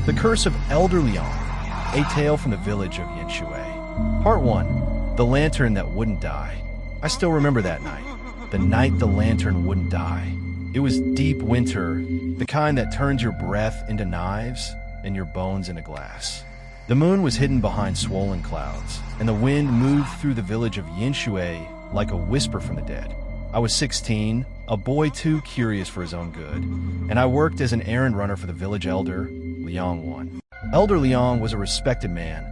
The Curse of Elder Liang, a tale from the village of Yanshui. Part 1. The lantern that wouldn't die. I still remember that night. The night the lantern wouldn't die. It was deep winter, the kind that turns your breath into knives and your bones into glass. The moon was hidden behind swollen clouds, and the wind moved through the village of Yanshui like a whisper from the dead. I was 16, a boy too curious for his own good, and I worked as an errand runner for the village elder, Liang Wen. Elder Liang was a respected man,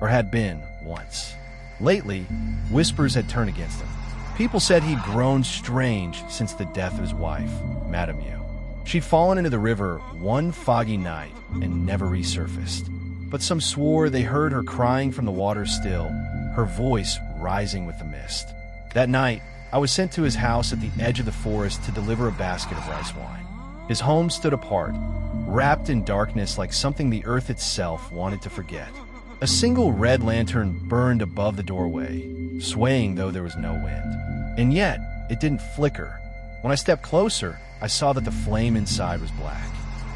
or had been once. Lately, whispers had turned against him. People said he'd grown strange since the death of his wife, Madame Yu. She'd fallen into the river one foggy night and never resurfaced. But some swore they heard her crying from the water still, her voice rising with the mist. That night, I was sent to his house at the edge of the forest to deliver a basket of rice wine. His home stood apart, wrapped in darkness like something the earth itself wanted to forget. A single red lantern burned above the doorway, swaying though there was no wind. And yet, it didn't flicker. When I stepped closer, I saw that the flame inside was black.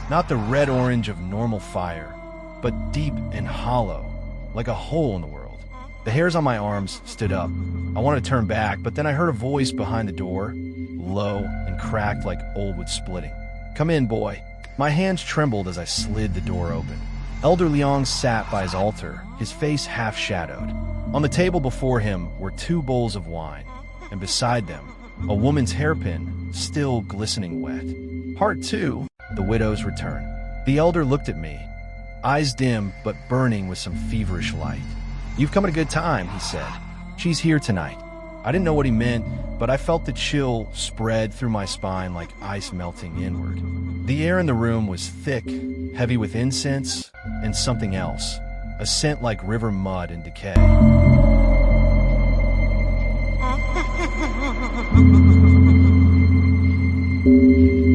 Not the red-orange of normal fire, but deep and hollow, like a hole in the world. The hairs on my arms stood up. I wanted to turn back, but then I heard a voice behind the door, low and cracked like old wood splitting. "Come in, boy." My hands trembled as I slid the door open. Elder Liang sat by his altar, his face half-shadowed. On the table before him were 2 bowls of wine, and beside them, a woman's hairpin, still glistening wet. Part 2, the widow's return. The elder looked at me, eyes dim but burning with some feverish light. "You've come at a good time," he said. "She's here tonight." I didn't know what he meant, but I felt the chill spread through my spine like ice melting inward. The air in the room was thick, heavy with incense and something else, a scent like river mud and decay.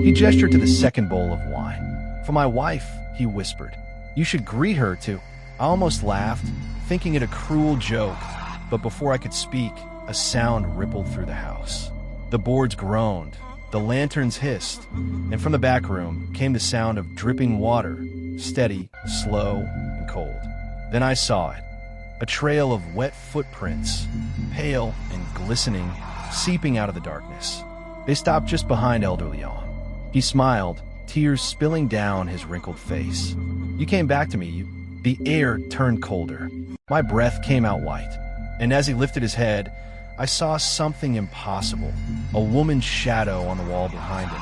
He gestured to the second bowl of wine. "For my wife," he whispered. "You should greet her too." I almost laughed, thinking it a cruel joke, but before I could speak, a sound rippled through the house. The boards groaned, the lanterns hissed, and from the back room came the sound of dripping water, steady, slow, and cold. Then I saw it, a trail of wet footprints, pale and glistening, seeping out of the darkness. They stopped just behind Elder Liang. He smiled, tears spilling down his wrinkled face. "You came back to me." The air turned colder. My breath came out white, and as he lifted his head, I saw something impossible, a woman's shadow on the wall behind him,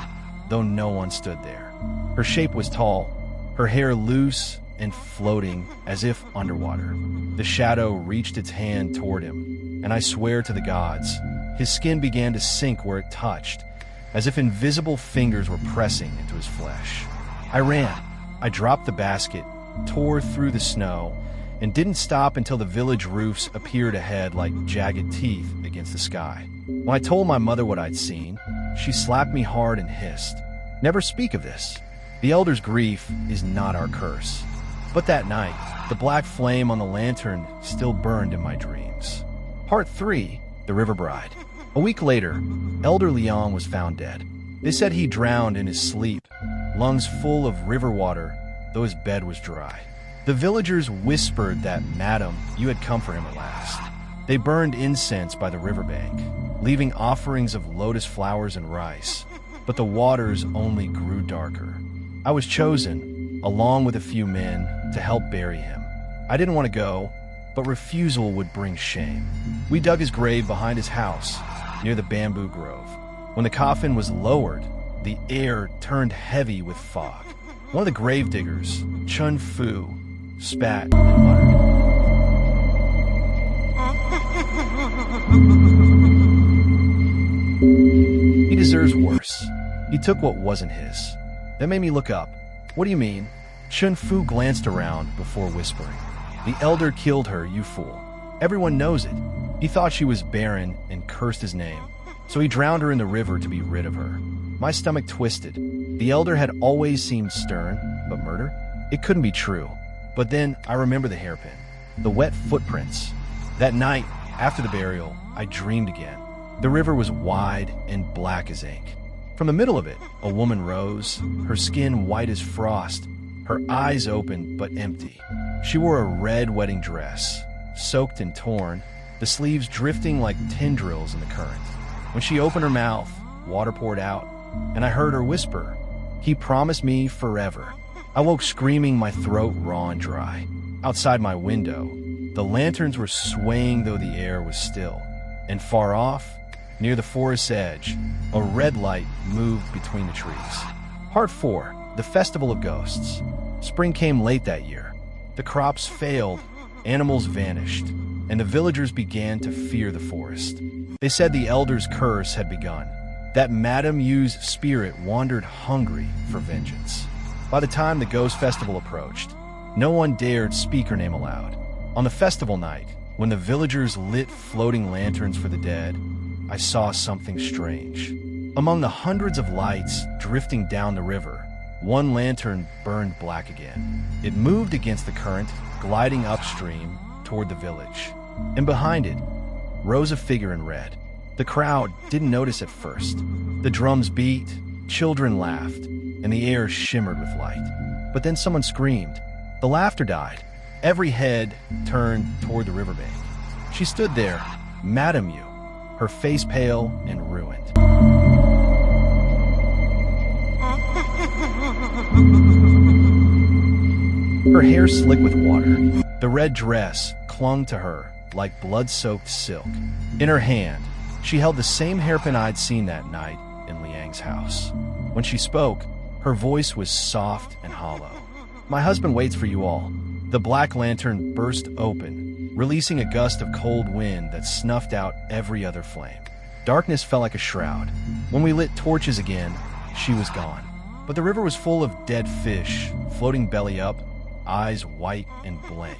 though no one stood there. Her shape was tall, her hair loose and floating as if underwater. The shadow reached its hand toward him, and I swear to the gods, his skin began to sink where it touched, as if invisible fingers were pressing into his flesh. I ran. I dropped the basket, tore through the snow, and didn't stop until the village roofs appeared ahead like jagged teeth against the sky. When I told my mother what I'd seen, she slapped me hard and hissed, "Never speak of this. The elder's grief is not our curse." But that night, the black flame on the lantern still burned in my dreams. Part 3, the River Bride. A week later, Elder Liang was found dead. They said he drowned in his sleep, lungs full of river water, though his bed was dry. The villagers whispered that, "Madam, you had come for him at last." They burned incense by the riverbank, leaving offerings of lotus flowers and rice, but the waters only grew darker. I was chosen, along with a few men, to help bury him. I didn't want to go, but refusal would bring shame. We dug his grave behind his house, near the bamboo grove. When the coffin was lowered, the air turned heavy with fog. One of the gravediggers, Chun Fu, spat and muttered. "He deserves worse. He took what wasn't his." That made me look up. "What do you mean?" Chun Fu glanced around before whispering. "The elder killed her, you fool. Everyone knows it. He thought she was barren and cursed his name, so he drowned her in the river to be rid of her." My stomach twisted. The elder had always seemed stern, but murder? It couldn't be true. But then I remember the hairpin, the wet footprints. That night, after the burial, I dreamed again. The river was wide and black as ink. From the middle of it, a woman rose, her skin white as frost, her her eyes open but empty. She wore a red wedding dress, soaked and torn, the sleeves drifting like tendrils in the current. When she opened her mouth, water poured out, and I heard her whisper, "He promised me forever." I woke screaming, my throat raw and dry. Outside my window, the lanterns were swaying though the air was still, and far off, near the forest's edge, a red light moved between the trees. Part 4. The Festival of Ghosts. Spring came late that year. The crops failed, animals vanished, and the villagers began to fear the forest. They said the elder's curse had begun, that Madame Yu's spirit wandered hungry for vengeance. By the time the ghost festival approached, no one dared speak her name aloud. On the festival night, when the villagers lit floating lanterns for the dead, I saw something strange. Among the hundreds of lights drifting down the river, one lantern burned black again. It moved against the current, gliding upstream toward the village. And behind it rose a figure in red. The crowd didn't notice at first. The drums beat, children laughed, and the air shimmered with light. But then someone screamed. The laughter died. Every head turned toward the riverbank. She stood there, Madame Yu, her face pale and ruined. Her hair slick with water. The red dress clung to her like blood-soaked silk. In her hand, she held the same hairpin I'd seen that night in Liang's house. When she spoke, her voice was soft and hollow. "My husband waits for you all." The black lantern burst open, releasing a gust of cold wind that snuffed out every other flame. Darkness fell like a shroud. When we lit torches again, she was gone. But the river was full of dead fish, floating belly up, eyes white and blank.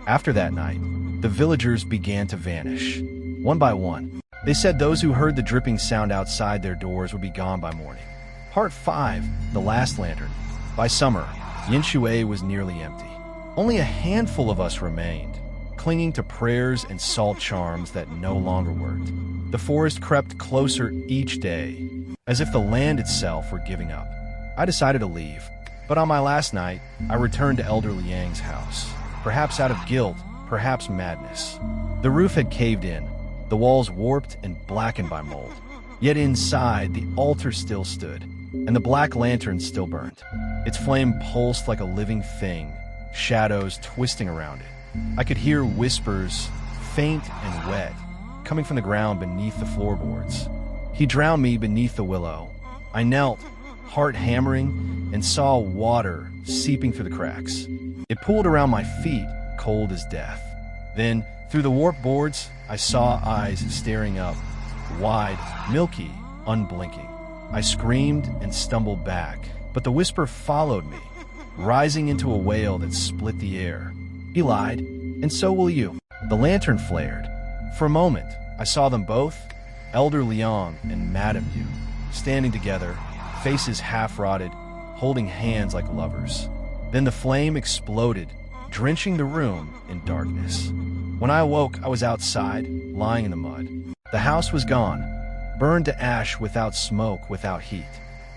After that night, the villagers began to vanish, one by one. They said those who heard the dripping sound outside their doors would be gone by morning. Part 5. The Last Lantern. By summer, Yanshui was nearly empty. Only a handful of us remained, clinging to prayers and salt charms that no longer worked. The forest crept closer each day, as if the land itself were giving up. I decided to leave, but on my last night, I returned to Elder Liang's house, perhaps out of guilt, perhaps madness. The roof had caved in, the walls warped and blackened by mold. Yet inside, the altar still stood, and the black lantern still burned. Its flame pulsed like a living thing, shadows twisting around it. I could hear whispers, faint and wet, coming from the ground beneath the floorboards. He drowned me beneath the willow. I knelt, heart hammering, and saw water seeping through the cracks. It pooled around my feet, cold as death. Then, through the warped boards, I saw eyes staring up, wide, milky, unblinking. I screamed and stumbled back, but the whisper followed me, rising into a wail that split the air. He lied, and so will you. The lantern flared. For a moment, I saw them both, Elder Liang and Madame Yu, standing together, faces half-rotted, holding hands like lovers. Then the flame exploded, drenching the room in darkness. When I awoke, I was outside, lying in the mud. The house was gone, burned to ash without smoke, without heat.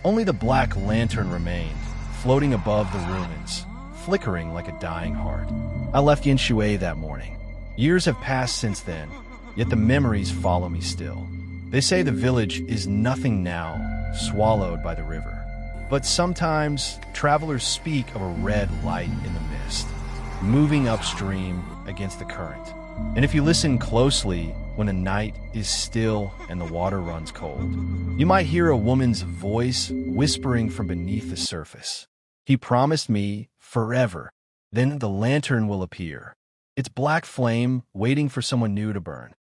Only the black lantern remained, floating above the ruins, flickering like a dying heart. I left Yanshui that morning. Years have passed since then, yet the memories follow me still. They say the village is nothing now, swallowed by the river. But sometimes, travelers speak of a red light in the mist, moving upstream against the current. And if you listen closely, when the night is still and the water runs cold, you might hear a woman's voice whispering from beneath the surface. "He promised me forever. Then the lantern will appear. Its black flame waiting for someone new to burn."